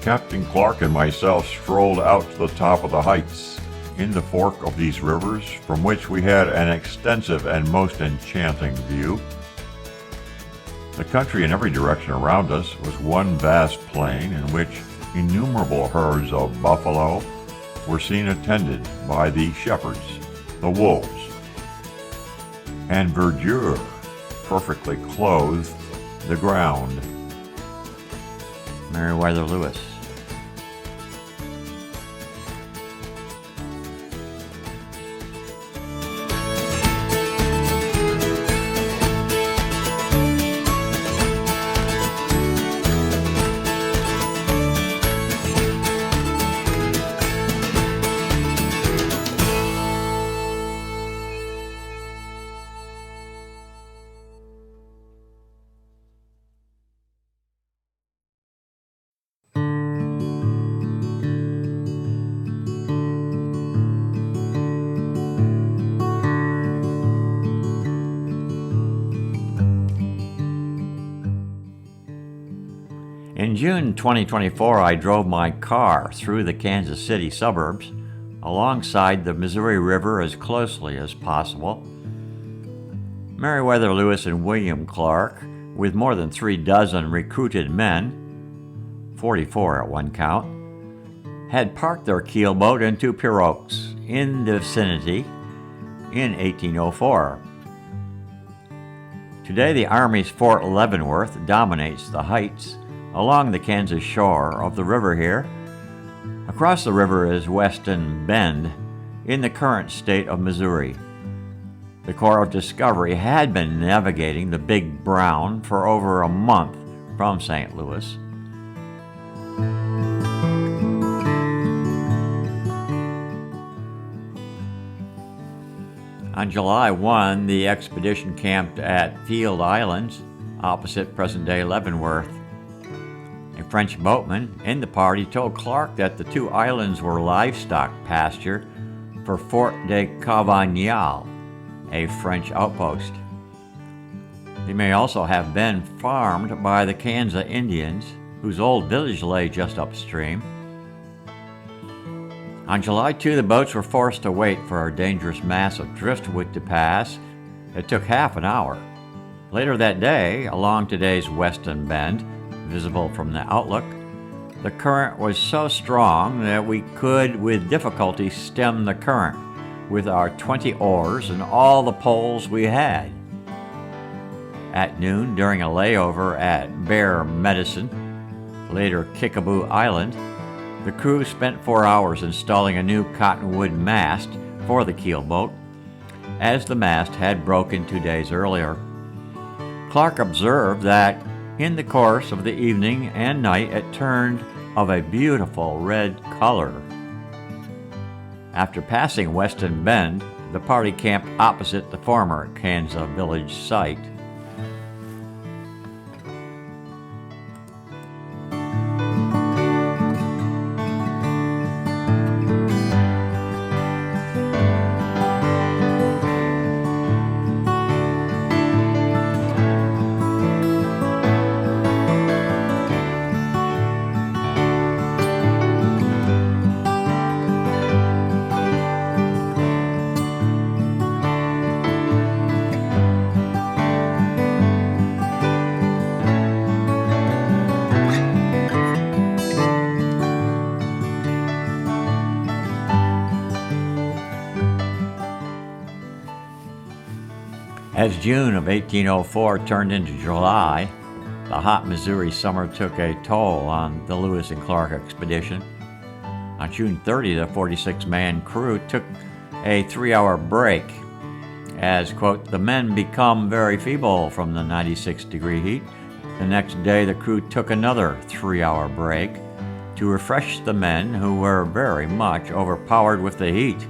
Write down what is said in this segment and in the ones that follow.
Captain Clark and myself strolled out to the top of the heights, in the fork of these rivers, from which we had an extensive and most enchanting view. The country in every direction around us was one vast plain in which innumerable herds of buffalo were seen attended by the shepherds, the wolves, and verdure perfectly clothed the ground. Meriwether Lewis. In June 2024, I drove my car through the Kansas City suburbs alongside the Missouri River as closely as possible. Meriwether Lewis and William Clark, with more than 36 recruited men, 44 at one count, had parked their keelboat in two pirogues in the vicinity in 1804. Today, the Army's Fort Leavenworth dominates the heights along the Kansas shore of the river here. Across the river is Weston Bend in the current state of Missouri. The Corps of Discovery had been navigating the Big Brown for over a month from St. Louis. On July 1, the expedition camped at Field Islands, opposite present-day Leavenworth. A French boatman in the party told Clark that the two islands were livestock pasture for Fort de Cavagnal, a French outpost. They may also have been farmed by the Kansas Indians, whose old village lay just upstream. On July 2, the boats were forced to wait for a dangerous mass of driftwood to pass. It took half an hour. Later that day, along today's Weston Bend, visible from the outlook, the current was so strong that we could with difficulty stem the current with our 20 oars and all the poles we had. At noon, during a layover at Bear Medicine, later Kickapoo Island, the crew spent 4 hours installing a new cottonwood mast for the keelboat, as the mast had broken 2 days earlier. Clark observed that in the course of the evening and night it turned of a beautiful red color. After passing Weston Bend, the party camped opposite the former Kansas village site. As June of 1804 turned into July, the hot Missouri summer took a toll on the Lewis and Clark expedition. On June 30, the 46-man crew took a 3-hour break as, quote, the men become very feeble from the 96-degree heat. The next day, the crew took another 3-hour break to refresh the men who were very much overpowered with the heat.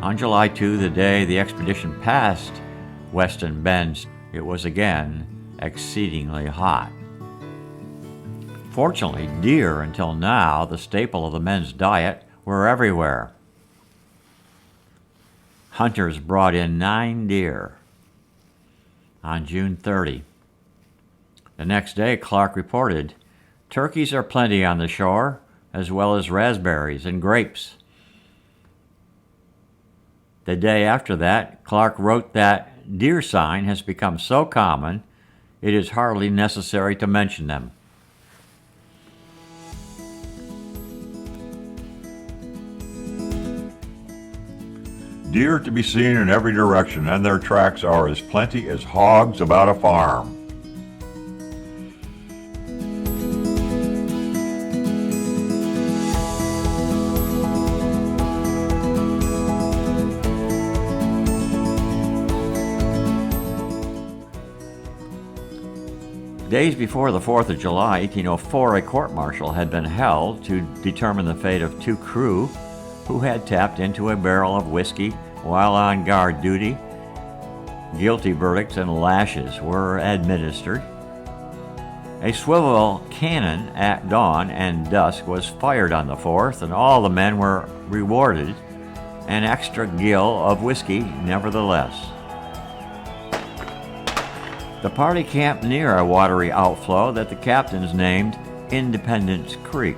On July 2, the day the expedition passed Weston Bend, it was again exceedingly hot. Fortunately, deer, until now the staple of the men's diet, were everywhere. Hunters brought in 9 deer on June 30. The next day, Clark reported Turkeys are plenty on the shore, as well as raspberries and grapes. The day after that, Clark wrote that deer sign has become so common, it is hardly necessary to mention them. Deer to be seen in every direction, and their tracks are as plenty as hogs about a farm. Days before the 4th of July, 1804, a court-martial had been held to determine the fate of 2 crew who had tapped into a barrel of whiskey while on guard duty. Guilty verdicts and lashes were administered. A swivel cannon at dawn and dusk was fired on the 4th, and all the men were rewarded an extra gill of whiskey nevertheless. The party camped near a watery outflow that the captains named Independence Creek.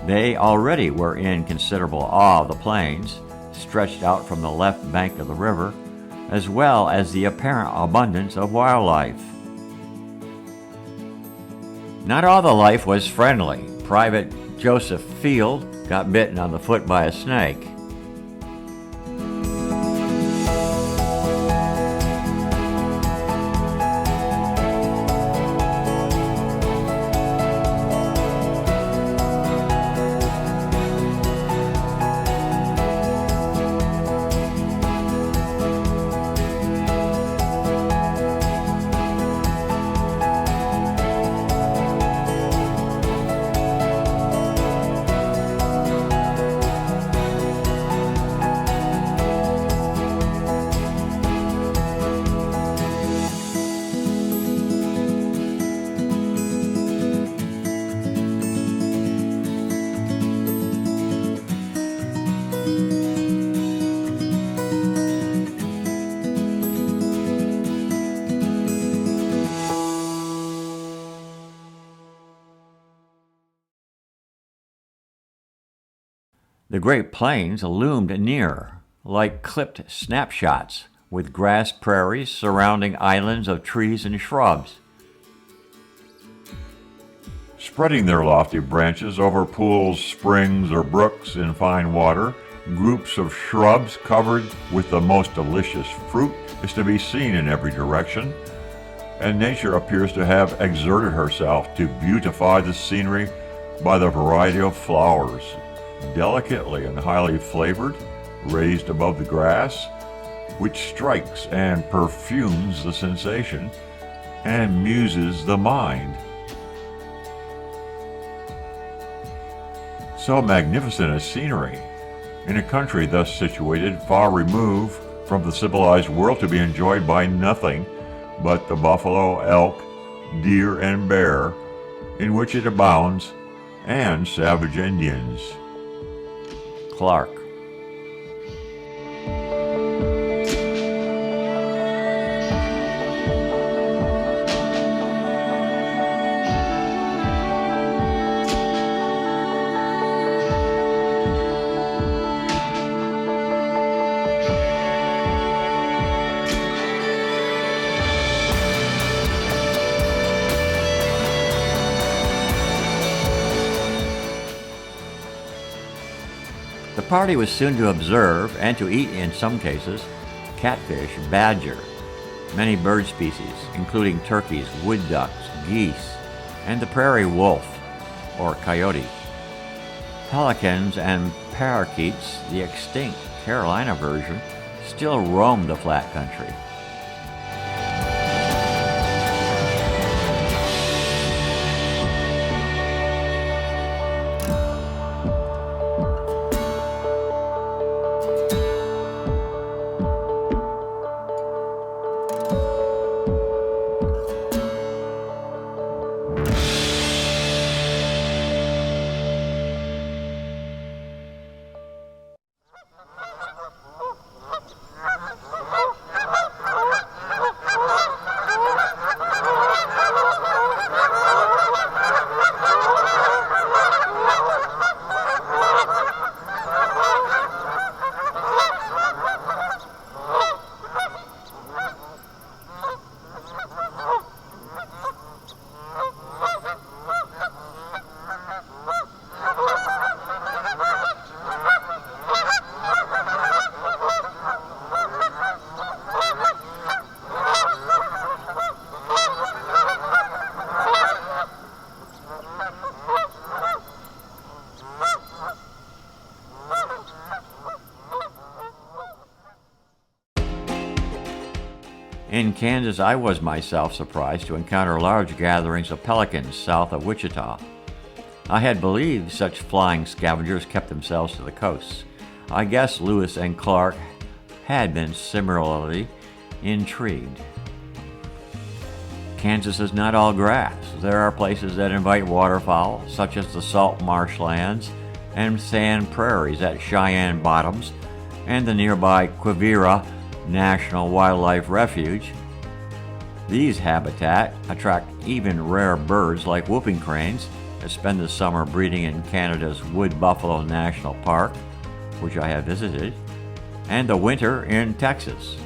They already were in considerable awe of the plains, stretched out from the left bank of the river, as well as the apparent abundance of wildlife. Not all the life was friendly. Private Joseph Field got bitten on the foot by a snake. The Great Plains loomed near, like clipped snapshots, with grass prairies surrounding islands of trees and shrubs. Spreading their lofty branches over pools, springs, or brooks in fine water, groups of shrubs covered with the most delicious fruit is to be seen in every direction, and nature appears to have exerted herself to beautify the scenery by the variety of flowers, delicately and highly flavored, raised above the grass, which strikes and perfumes the sensation and muses the mind. So magnificent a scenery, in a country thus situated far removed from the civilized world, to be enjoyed by nothing but the buffalo, elk, deer, and bear, in which it abounds, and savage Indians. Clark. The party was soon to observe, and to eat in some cases, catfish, badger, many bird species, including turkeys, wood ducks, geese, and the prairie wolf, or coyote. Pelicans and parakeets, the extinct Carolina version, still roam the flat country. In Kansas, I was myself surprised to encounter large gatherings of pelicans south of Wichita. I had believed such flying scavengers kept themselves to the coasts. I guess Lewis and Clark had been similarly intrigued. Kansas is not all grass. There are places that invite waterfowl, such as the salt marshlands and sand prairies at Cheyenne Bottoms and the nearby Quivira National Wildlife Refuge. These habitat attract even rare birds like whooping cranes that spend the summer breeding in Canada's Wood Buffalo National Park, which I have visited, and the winter in Texas.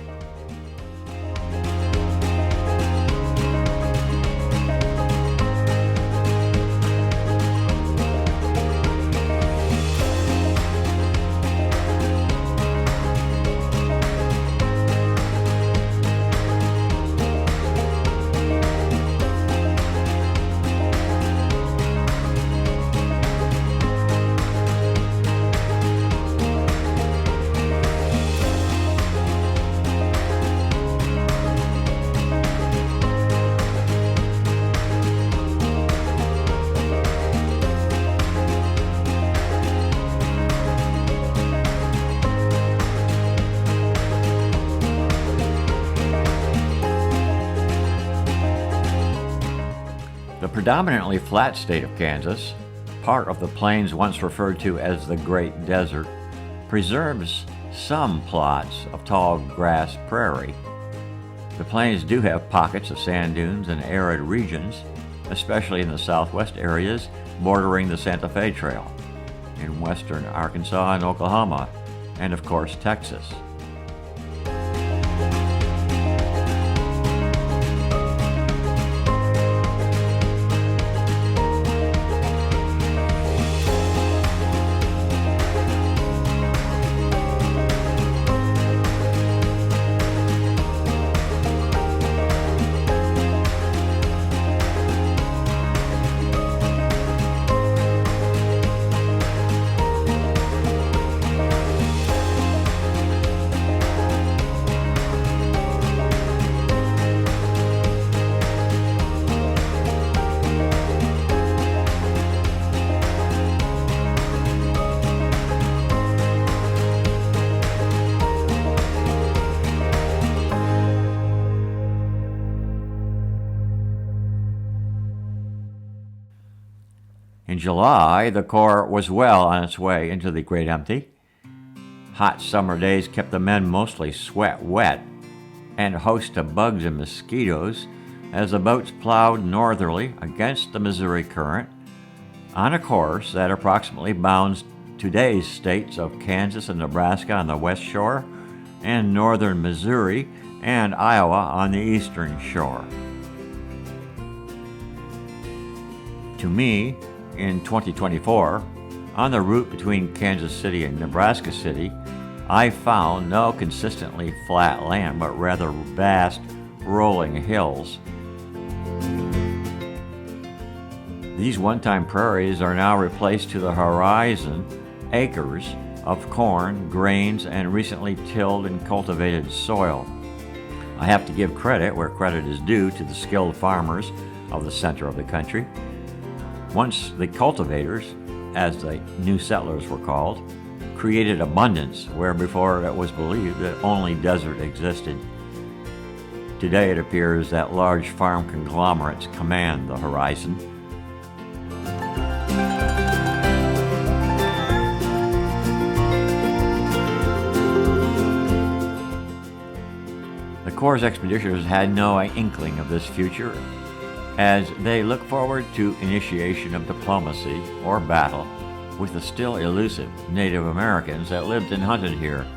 The predominantly flat state of Kansas, part of the plains once referred to as the Great Desert, preserves some plots of tall grass prairie. The plains do have pockets of sand dunes and arid regions, especially in the southwest areas bordering the Santa Fe Trail, in western Arkansas and Oklahoma, and of course Texas. In July, the Corps was well on its way into the Great Empty. Hot summer days kept the men mostly sweat wet and a host of bugs and mosquitoes as the boats plowed northerly against the Missouri Current on a course that approximately bounds today's states of Kansas and Nebraska on the west shore and northern Missouri and Iowa on the eastern shore. To me, in 2024, on the route between Kansas City and Nebraska City, I found no consistently flat land, but rather vast, rolling hills. These one-time prairies are now replaced to the horizon acres of corn, grains, and recently tilled and cultivated soil. I have to give credit where credit is due to the skilled farmers of the center of the country. Once the cultivators, as the new settlers were called, created abundance where before it was believed that only desert existed. Today it appears that large farm conglomerates command the horizon. The Corps' expeditioners had no inkling of this future, as they look forward to initiation of diplomacy or battle with the still elusive Native Americans that lived and hunted here